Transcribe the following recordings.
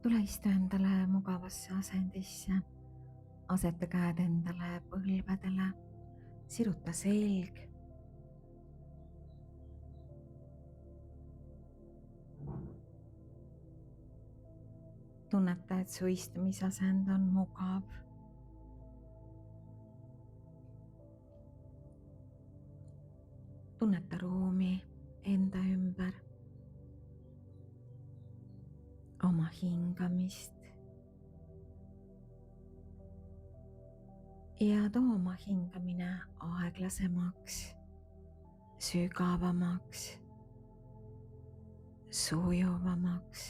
Tule istu endale mugavasse asendisse, aseta käed endale põlvedele, siruta selg. Tunneta, et su istumisasend on mugav. Tunneta ruumi enda ümber, oma hingamist ja too oma hingamine aeglasemaks, sügavamaks, sujuvamaks.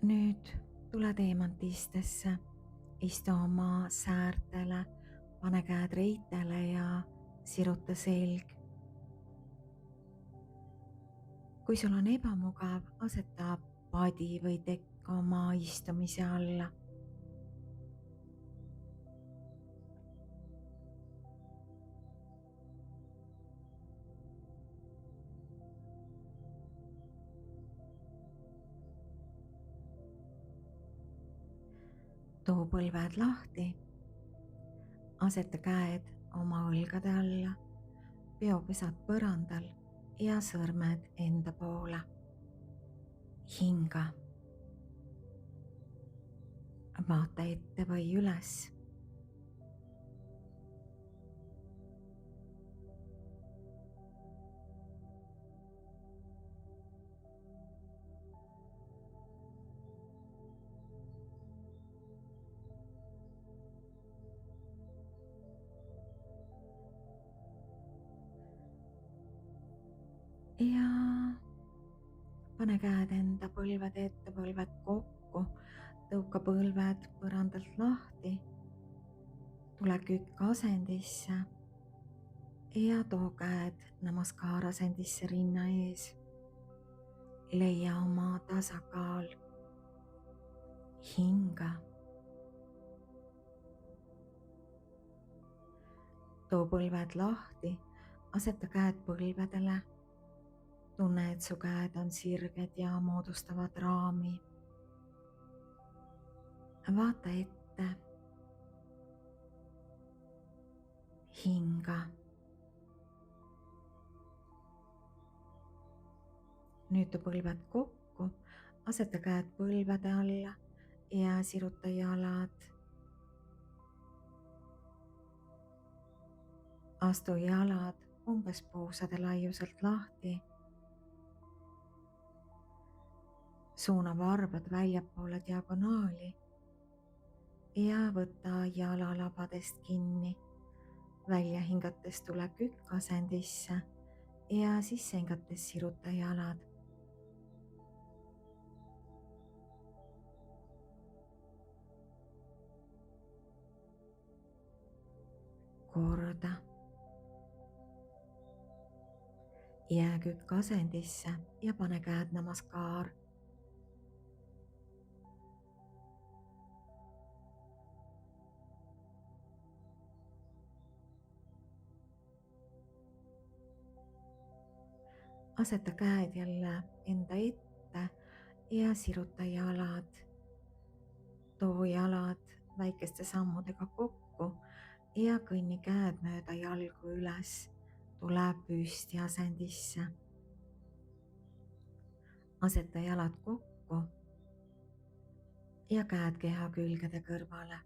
Nüüd tule teemantistesse, istu oma säärtele, pane käed reitele ja siruta selg. Kui sul on ebamugav, aseta padi või tekk oma istumise alla. Too põlved lahti, aseta käed oma õlgade alla, peopesad põrandal ja sõrmed enda poole. Hinga. Vaata ette või üles. Ja pane käed enda põlvede ette, põlved kokku, tõuka põlved põrandalt lahti, tule kükk asendisse ja too käed namaskar asendisse rinna ees. Leia oma tasakaal, hinga. Too põlved lahti, aseta käed põlvedele. Tunne, et su käed on sirged ja moodustavad raami. Vaata ette. Hinga. Nüüd too põlved kokku, aseta käed põlvede alla ja siruta jalad. Astu jalad umbes puusade laiuselt lahti. Suuna varbad väljapoole diagonaali ja võta jalalabadest kinni. Välja hingates tule kükk asendisse ja sisse hingates siruta jalad. Korda. Jää kükk asendisse ja pane käed namaskar. Aseta käed jälle enda ette ja siruta jalad. Too jalad väikeste sammudega kokku ja kõnni käed mööda jalgu üles. Tule püsti asendisse. Aseta jalad kokku ja käed keha külgede kõrvale.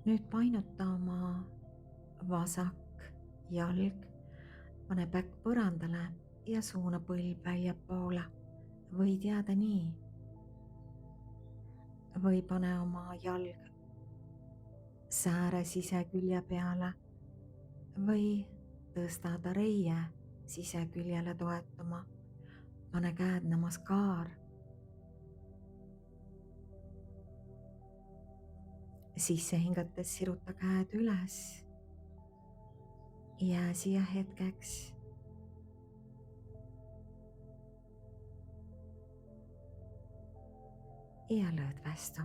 Nüüd painuta oma vasak jalg, pane päkk põrandale ja suuna põlv väljapoole. Võid jääda nii. Või pane oma jalg sääre sisekülje peale või tõsta ta reie siseküljele toetuma. Pane käed namaskar. Sisse hingates siruta käed üles. Jää siia hetkeks. ja lõdvestu.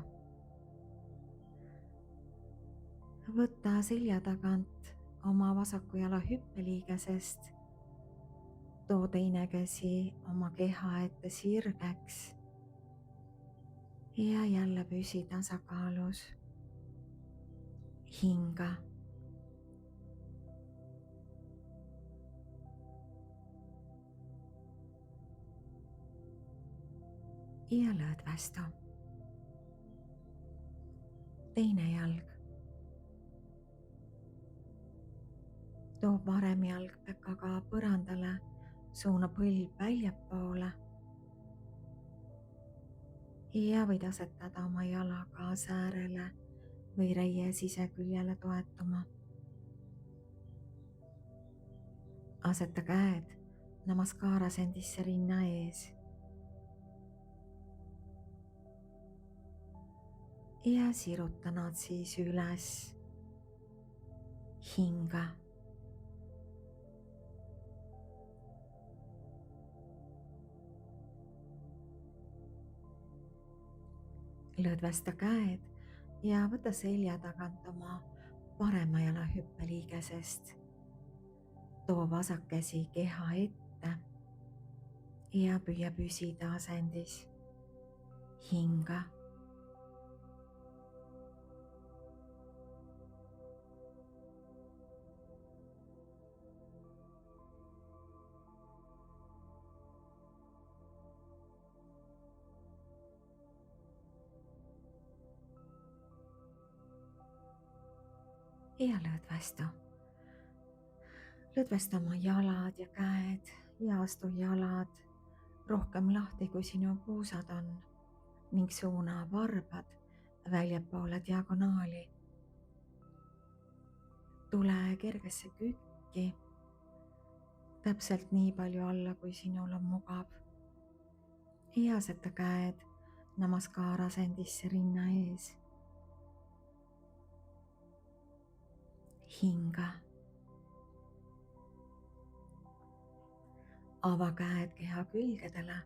Võta selja tagant oma vasaku jala hüppeliigesest. Too teine käsi oma keha ette sirgeks. Ja jälle püsi tasakaalus. Hinga. Ja lõdvestu. Teine jalg. Too parem jalg pekaga põrandale, suuna põlv väljapoole. Ja võid asetada oma jala kaasäärele või reie siseküljele toetuma. Aseta käed namaskar asendisse rinna ees. Ja siruta nad siis üles. Hinga. Lõdvesta käed ja võta selja tagant oma parema jala hüppeliigesest. Too vasak käsi keha ette ja püüa püsida asendis. Hinga. Ja lõdvestu. Lõdvesta oma jalad ja käed ja astu jalad rohkem lahti, kui sinu puusad on ning suuna varbad väljapoole diagonaali. Tule kergesse kükki, täpselt nii palju alla, kui sinul on mugav. Ja aseta käed namaskar asendisse rinna ees. Hinga. Ava käed keha külgedele,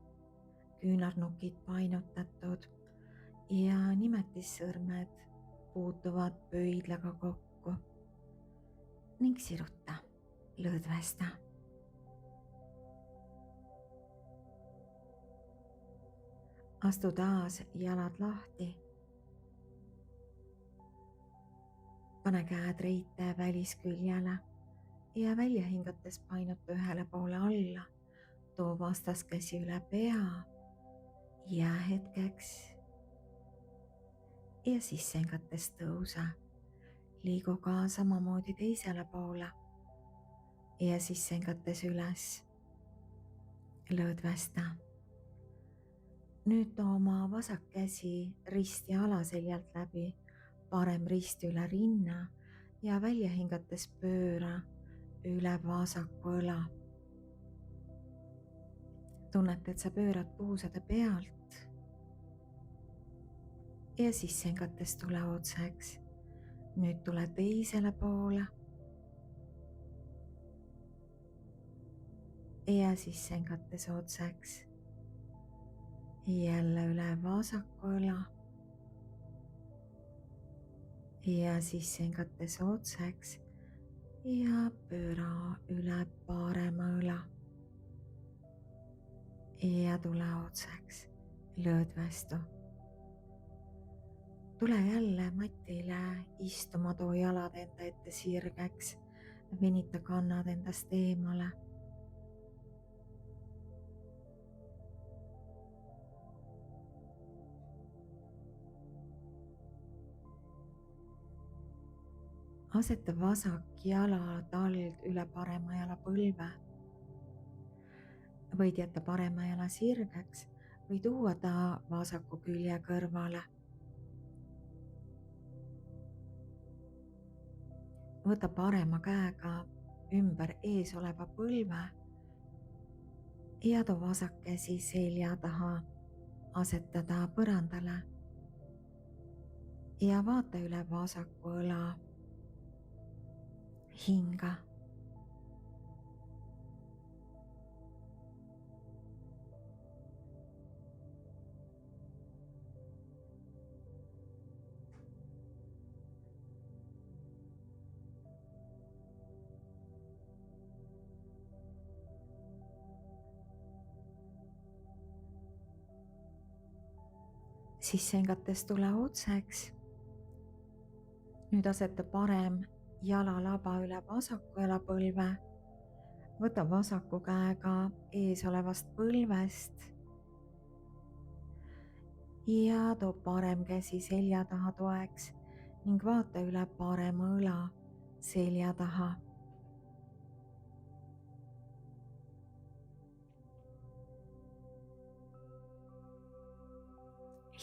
küünarnukid painutatud ja nimetissõrmed puutuvad pöidlaga kokku ning siruta, lõdvesta. Astu taas jalad lahti. Pane käed reite välisküljele ja välja hingates painuta ühele poole alla. Too vastaskäsi üle pea. Jää hetkeks. Ja sisse hingates tõuse. Liigu ka samamoodi teisele poole. Ja sisse hingates üles. Lõdvesta. Nüüd too oma vasak käsi risti alaseljalt läbi. Parem rist üle rinna ja välja hingates pööra üle vasaku õla. Tunned, et sa pöörad puusade pealt ja sisse hingates tule otseks. Nüüd tule teisele poole ja sisse hingates otseks. Jälle üle vasaku õla. Ja sisse hingates otseks ja pööra üle parema õla. Ja tule otseks, lõdvestu. Tule jälle matile istuma, too jalad enda ette sirgeks, venita kannad endast eemale. Aseta vasak jala talg üle parema jala põlve. Võid jätta parema jala sirgeks või tuua ta vasaku külje kõrvale. Võta parema käega ümber ees oleva põlve ja too vasak käsi selja taha, asetada põrandale ja vaata üle vasaku õla. Hinga. Sisse hingates tule otseks. Nüüd aseta parem jalalaba üle vasaku jalapõlve. Võta vasaku käega ees olevast põlvest ja too parem käsi selja taha toeks ning vaata üle parema õla selja taha.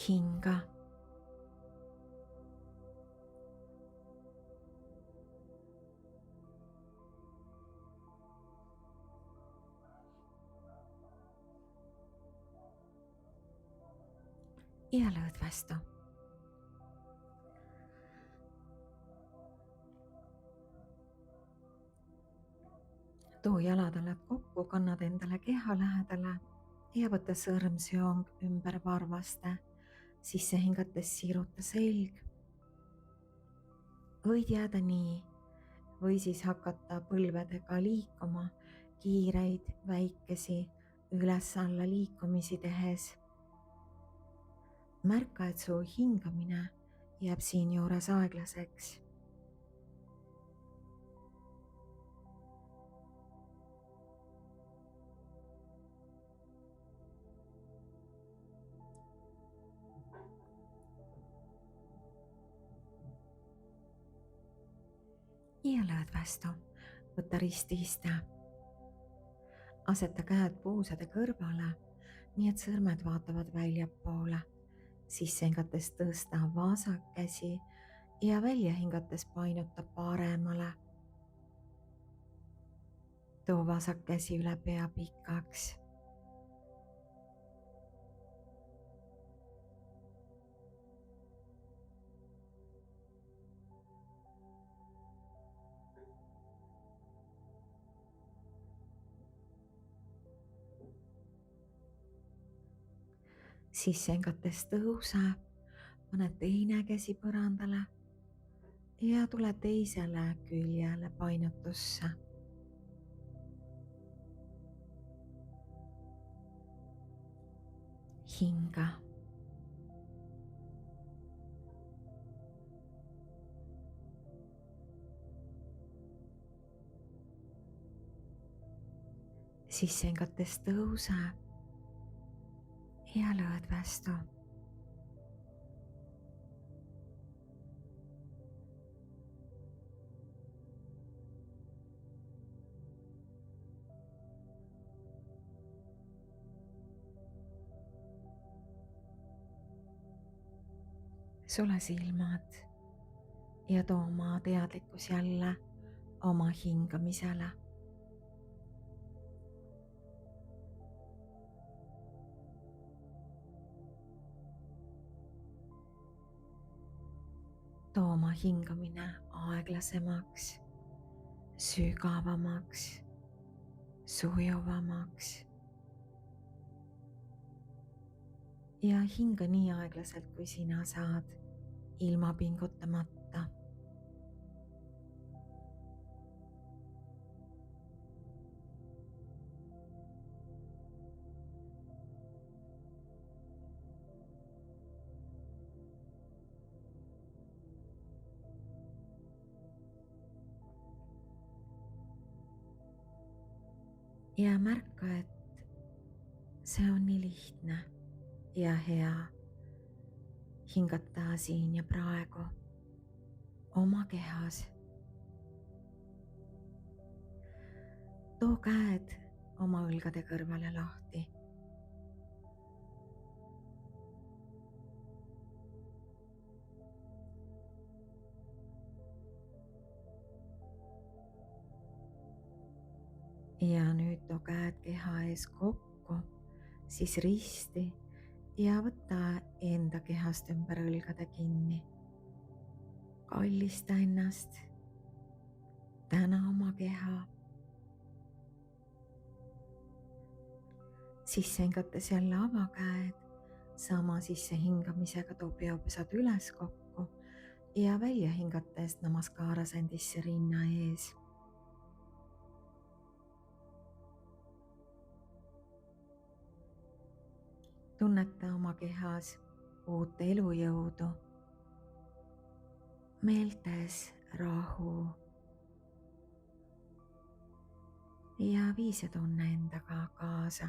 Hinga. Ja lõdvestu. Too jalatallad kokku, kannad endale keha lähedale ja võta sõrmsjoong ümber varvaste. Sisse hingates siiruta selg. Võid jääda nii või siis hakata põlvedega liikuma, kiireid väikesi üles-alla liikumisi tehes. Märka, et su hingamine jääb siinjuures aeglaseks. Ja lõdvestu. Võta ristiiste. Aseta käed puusade kõrvale, nii et sõrmed vaatavad väljapoole. Sisse hingates tõsta vasak käsi ja välja hingates painuta paremale. Too vasak käsi üle pea pikaks. Sisse hingates tõuse, pane teine käsi põrandale ja tule teisele küljele painutusse. Hinga. Sisse hingates tõuse ja lõdvestu. Sule silmad ja too oma teadlikkus jälle oma hingamisele. Too oma hingamine aeglasemaks, sügavamaks, sujuvamaks. Ja hinga nii aeglaselt, kui sina saad, ilma pingutamata. Ja märka, et see on nii lihtne ja hea hingata siin ja praegu oma kehas. Too käed oma õlgade kõrvale lahti. Ja nüüd too käed keha ees kokku, siis risti ja võta enda kehast ümber õlgade kinni. Kallista ennast, täna oma keha. Sisse hingates jälle ava käed, sama sisse hingamisega too peopesad üles kokku ja välja hingates namaskar asendisse rinna ees. Tunneta oma kehas uut elujõudu, meeltes rahu ja vii see tunne endaga kaasa.